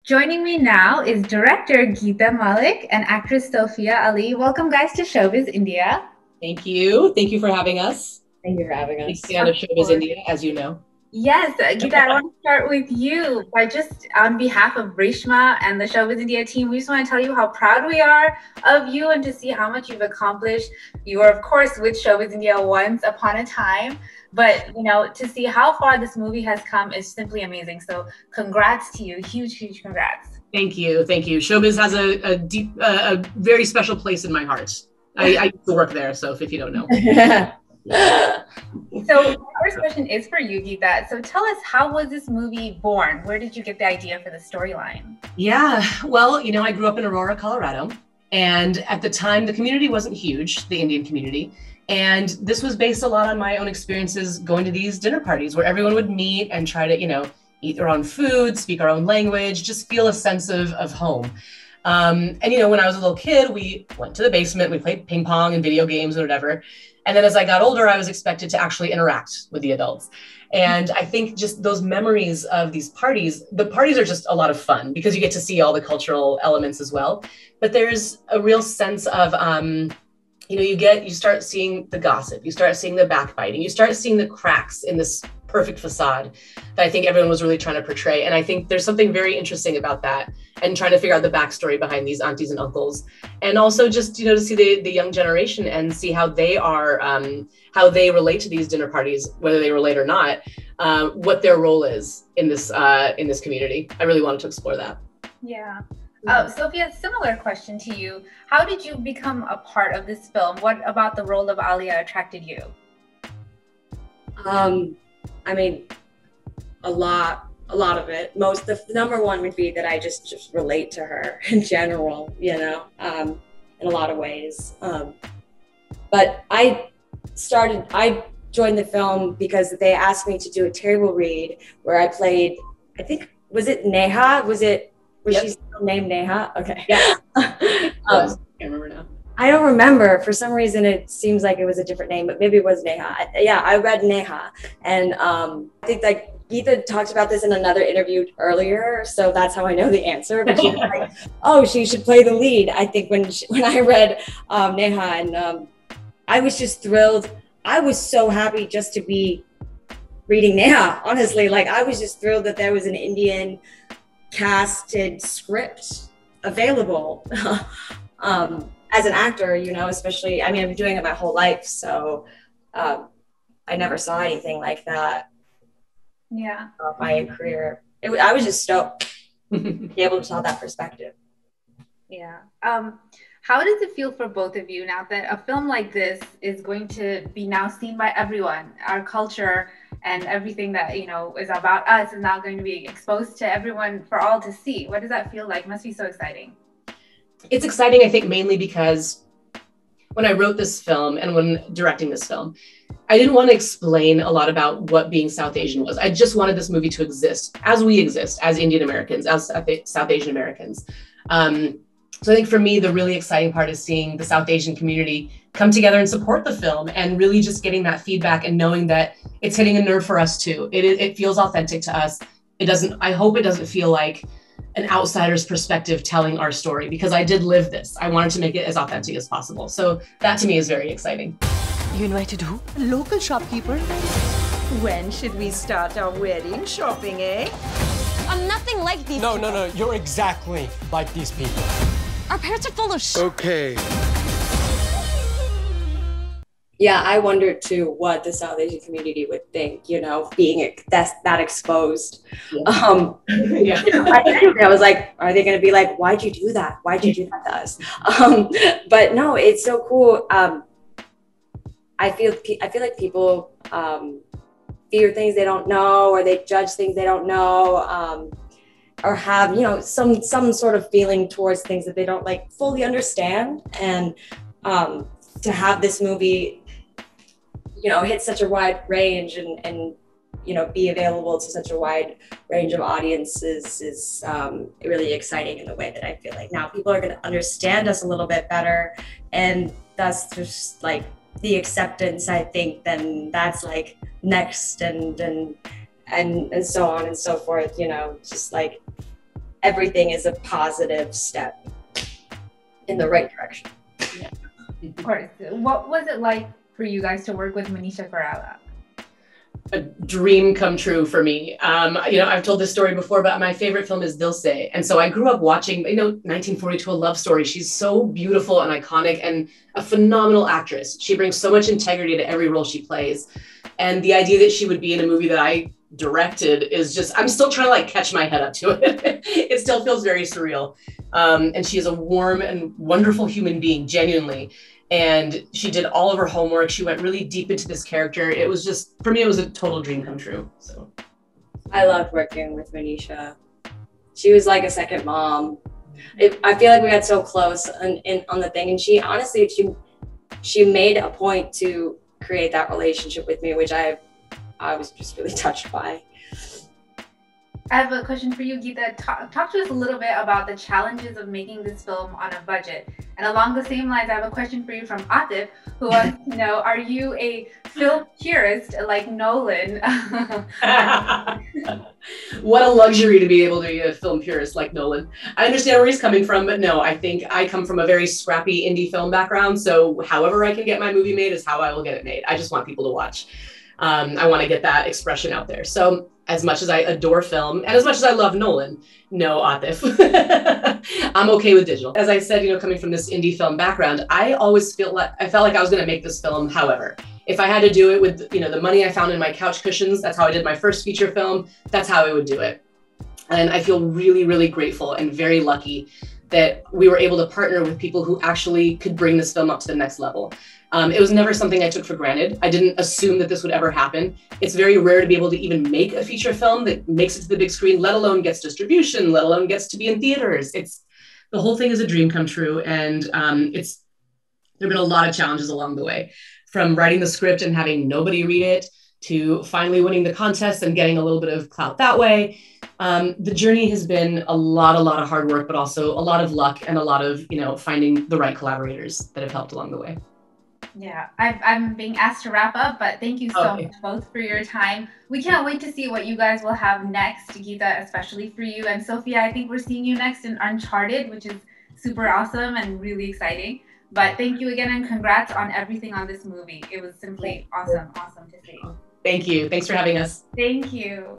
Joining me now is director Geeta Malik and actress Sophia Ali. Welcome, guys, to Showbiz India. Thank you. Thank you for having us. Thank you for having Big us. fan of Showbiz India, as you know. Yes, Geeta, I want to start with you. By just on behalf of Reshma and the Showbiz India team, we just want to tell you how proud we are of you and to see how much you've accomplished. You were, of course, with Showbiz India once upon a time, but to see how far this movie has come is simply amazing. So congrats to you. Huge congrats. Thank you. Thank you. Showbiz has a deep, a very special place in my heart. I used to work there, so if you don't know. So my first question is for you, Geeta. So tell us, how was this movie born? Where did you get the idea for the storyline? Yeah, well, I grew up in Aurora, Colorado, and at the time the community wasn't huge, the Indian community. And this was based a lot on my own experiences going to these dinner parties where everyone would meet and try to, eat their own food, speak our own language, just feel a sense of home. And when I was a little kid, we went to the basement, we played ping pong and video games and whatever. And then as I got older, I was expected to actually interact with the adults. And I think just those memories of these parties, the parties are just a lot of fun because you get to see all the cultural elements as well. But there's a real sense of, you start seeing the gossip, you start seeing the backbiting, you start seeing the cracks in this perfect facade that I think everyone was really trying to portray. And I think there's something very interesting about that and trying to figure out the backstory behind these aunties and uncles. And also just, to see the young generation and see how they are, how they relate to these dinner parties, whether they relate or not, what their role is in this community. I really wanted to explore that. Yeah. Sophia, similar question to you. How did you become a part of this film? What about the role of Alia attracted you? A lot of it. The number one would be that I just relate to her in general, in a lot of ways. But I joined the film because they asked me to do a table read where I played, I think, was it Neha? Was yep. She still named Neha? Okay. Yeah. I can't remember now. I don't remember. For some reason, it seems like it was a different name, but maybe it was Neha. I read Neha. And I think Geeta talked about this in another interview earlier, so that's how I know the answer. But she was like, oh, she should play the lead. I think when I read Neha, and I was just thrilled. I was so happy just to be reading Neha, honestly. I was just thrilled that there was an Indian casted script available. As an actor, especially, I've been doing it my whole life, so I never saw anything like that. Yeah. My career. I was just stoked to be able to tell that perspective. Yeah. How does it feel for both of you now that a film like this is going to be now seen by everyone? Our culture and everything that, is about us is now going to be exposed to everyone for all to see. What does that feel like? It must be so exciting. It's exciting, I think, mainly because when I wrote this film and when directing this film, I didn't want to explain a lot about what being South Asian was. I just wanted this movie to exist as we exist, as Indian Americans, as South Asian Americans. So I think for me, the really exciting part is seeing the South Asian community come together and support the film and really just getting that feedback and knowing that it's hitting a nerve for us too. It feels authentic to us. I hope it doesn't feel like an outsider's perspective telling our story, because I did live this. I wanted to make it as authentic as possible. So that to me is very exciting. You invited who? A local shopkeeper? When should we start our wedding shopping, eh? I'm nothing like these people. No, you're exactly like these people. Our parents are full of shit. Okay. Yeah, I wondered too what the South Asian community would think, being that exposed. Yeah. Yeah. I was like, are they going to be like, why'd you do that? Why'd you do that to us? But no, it's so cool. I feel like people fear things they don't know, or they judge things they don't know, or have some sort of feeling towards things that they don't fully understand. And to have this movie hit such a wide range and be available to such a wide range of audiences is really exciting in the way that I feel like now people are going to understand us a little bit better, and that's just the acceptance, I think, then that's next and so on and so forth, just everything is a positive step in the right direction. Yeah. Of course. What was it like for you guys to work with Manisha Koirala? A dream come true for me. I've told this story before, but my favorite film is Dil Se. And so I grew up watching, 1942, A Love Story. She's so beautiful and iconic and a phenomenal actress. She brings so much integrity to every role she plays. And the idea that she would be in a movie that I directed is just, I'm still trying to like catch my head up to it. It still feels very surreal. And she is a warm and wonderful human being, genuinely. And she did all of her homework. She went really deep into this character. It was just, for me, it was a total dream come true. So I loved working with Manisha. She was like a second mom. I feel like we got so close on the thing. And she honestly, she made a point to create that relationship with me, which I was just really touched by. I have a question for you, Geeta. Talk to us a little bit about the challenges of making this film on a budget. And along the same lines, I have a question for you from Atif, who wants to know, are you a film purist like Nolan? What a luxury to be able to be a film purist like Nolan. I understand where he's coming from, but no, I think I come from a very scrappy indie film background. So however I can get my movie made is how I will get it made. I just want people to watch. I want to get that expression out there. So as much as I adore film and as much as I love Nolan, no, Atif, I'm okay with digital. As I said, coming from this indie film background, I always felt like I was going to make this film. However, if I had to do it with, the money I found in my couch cushions, that's how I did my first feature film. That's how I would do it. And I feel really, really grateful and very lucky that we were able to partner with people who actually could bring this film up to the next level. It was never something I took for granted. I didn't assume that this would ever happen. It's very rare to be able to even make a feature film that makes it to the big screen, let alone gets distribution, let alone gets to be in theaters. The whole thing is a dream come true. And there've been a lot of challenges along the way, from writing the script and having nobody read it to finally winning the contest and getting a little bit of clout that way. The journey has been a lot of hard work, but also a lot of luck and a lot of, finding the right collaborators that have helped along the way. Yeah, I'm being asked to wrap up, but thank you so much both for your time. We can't wait to see what you guys will have next, Geeta, especially for you. And Sophia, I think we're seeing you next in Uncharted, which is super awesome and really exciting. But thank you again and congrats on everything on this movie. It was simply awesome to see. Thank you. Thanks for having us. Thank you.